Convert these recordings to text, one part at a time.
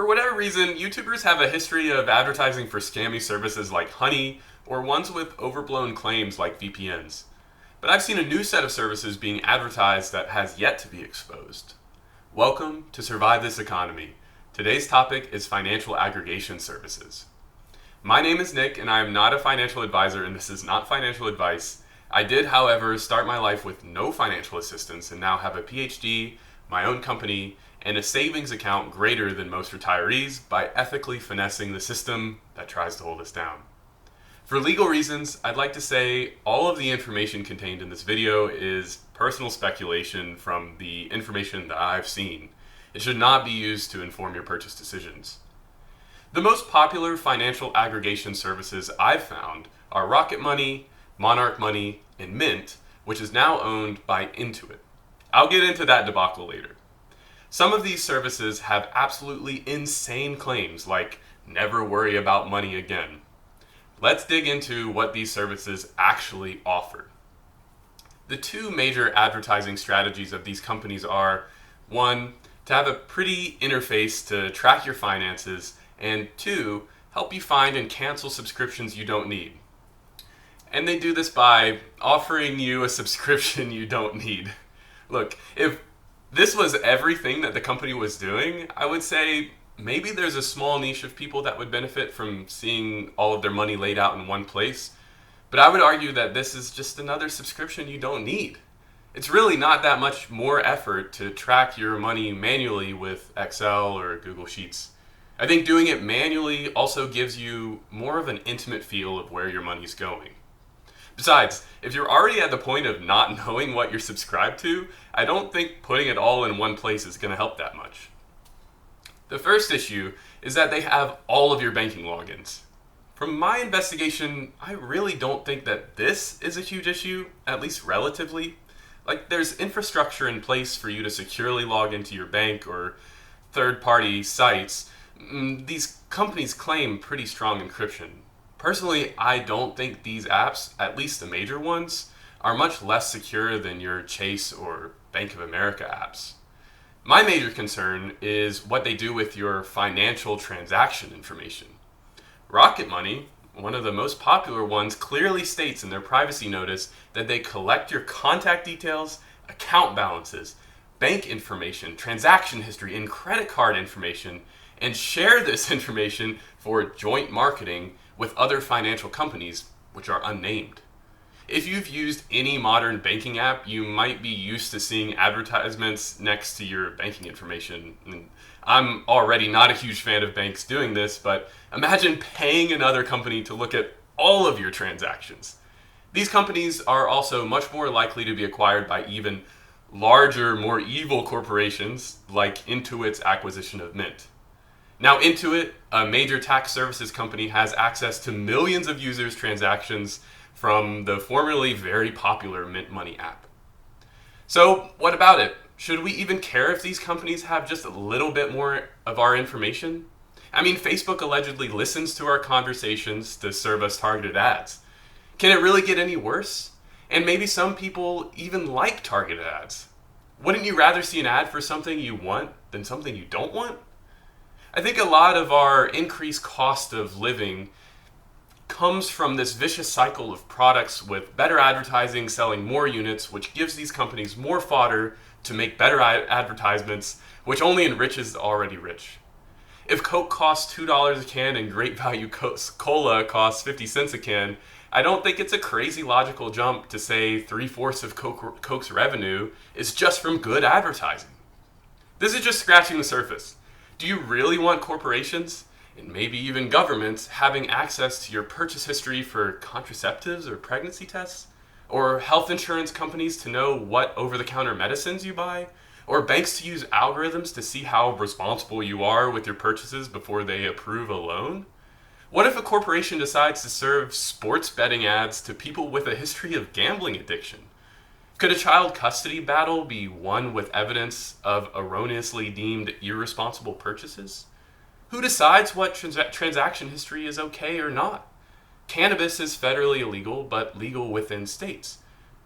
For whatever reason, YouTubers have a history of advertising for scammy services like Honey or ones with overblown claims like VPNs. But I've seen a new set of services being advertised that has yet to be exposed. Welcome to Survive This Economy. Today's topic is financial aggregation services. My name is Nick, and I am not a financial advisor, and this is not financial advice. I did, however, start my life with no financial assistance and now have a PhD, my own company, and a savings account greater than most retirees by ethically finessing the system that tries to hold us down. For legal reasons, I'd like to say all of the information contained in this video is personal speculation from the information that I've seen. It should not be used to inform your purchase decisions. The most popular financial aggregation services I've found are Rocket Money, Monarch Money, and Mint, which is now owned by Intuit. I'll get into that debacle later. Some of these services have absolutely insane claims like never worry about money again. Let's dig into what these services actually offer. The two major advertising strategies of these companies are, one, to have a pretty interface to track your finances, and two, help you find and cancel subscriptions you don't need. And they do this by offering you a subscription you don't need. Look, if this was everything that the company was doing, I would say maybe there's a small niche of people that would benefit from seeing all of their money laid out in one place. But I would argue that this is just another subscription you don't need. It's really not that much more effort to track your money manually with Excel or Google Sheets. I think doing it manually also gives you more of an intimate feel of where your money's going. Besides, if you're already at the point of not knowing what you're subscribed to, I don't think putting it all in one place is going to help that much. The first issue is that they have all of your banking logins. From my investigation, I really don't think that this is a huge issue, at least relatively. Like, there's infrastructure in place for you to securely log into your bank or third-party sites. These companies claim pretty strong encryption. Personally, I don't think these apps, at least the major ones, are much less secure than your Chase or Bank of America apps. My major concern is what they do with your financial transaction information. Rocket Money, one of the most popular ones, clearly states in their privacy notice that they collect your contact details, account balances, bank information, transaction history, and credit card information, and share this information for joint marketing with other financial companies, which are unnamed. If you've used any modern banking app, you might be used to seeing advertisements next to your banking information. And I'm already not a huge fan of banks doing this, but imagine paying another company to look at all of your transactions. These companies are also much more likely to be acquired by even larger, more evil corporations like Intuit's acquisition of Mint. Now, Intuit, a major tax services company, has access to millions of users' transactions from the formerly very popular Mint Money app. So, what about it? Should we even care if these companies have just a little bit more of our information? I mean, Facebook allegedly listens to our conversations to serve us targeted ads. Can it really get any worse? And maybe some people even like targeted ads. Wouldn't you rather see an ad for something you want than something you don't want? I think a lot of our increased cost of living comes from this vicious cycle of products with better advertising selling more units, which gives these companies more fodder to make better advertisements, which only enriches the already rich. If Coke costs $2 a can and Great Value Cola costs 50 cents a can, I don't think it's a crazy logical jump to say 3/4 of Coke's revenue is just from good advertising. This is just scratching the surface. Do you really want corporations, and maybe even governments, having access to your purchase history for contraceptives or pregnancy tests? Or health insurance companies to know what over-the-counter medicines you buy? Or banks to use algorithms to see how responsible you are with your purchases before they approve a loan? What if a corporation decides to serve sports betting ads to people with a history of gambling addiction? Could a child custody battle be won with evidence of erroneously deemed irresponsible purchases? Who decides what transaction history is okay or not? Cannabis is federally illegal, but legal within states.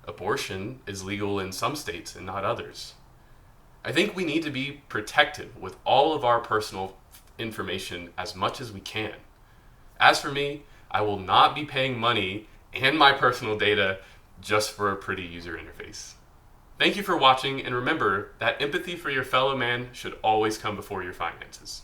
Abortion is legal in some states and not others. I think we need to be protective with all of our personal information as much as we can. As for me, I will not be paying money and my personal data just for a pretty user interface. Thank you for watching, and remember that empathy for your fellow man should always come before your finances.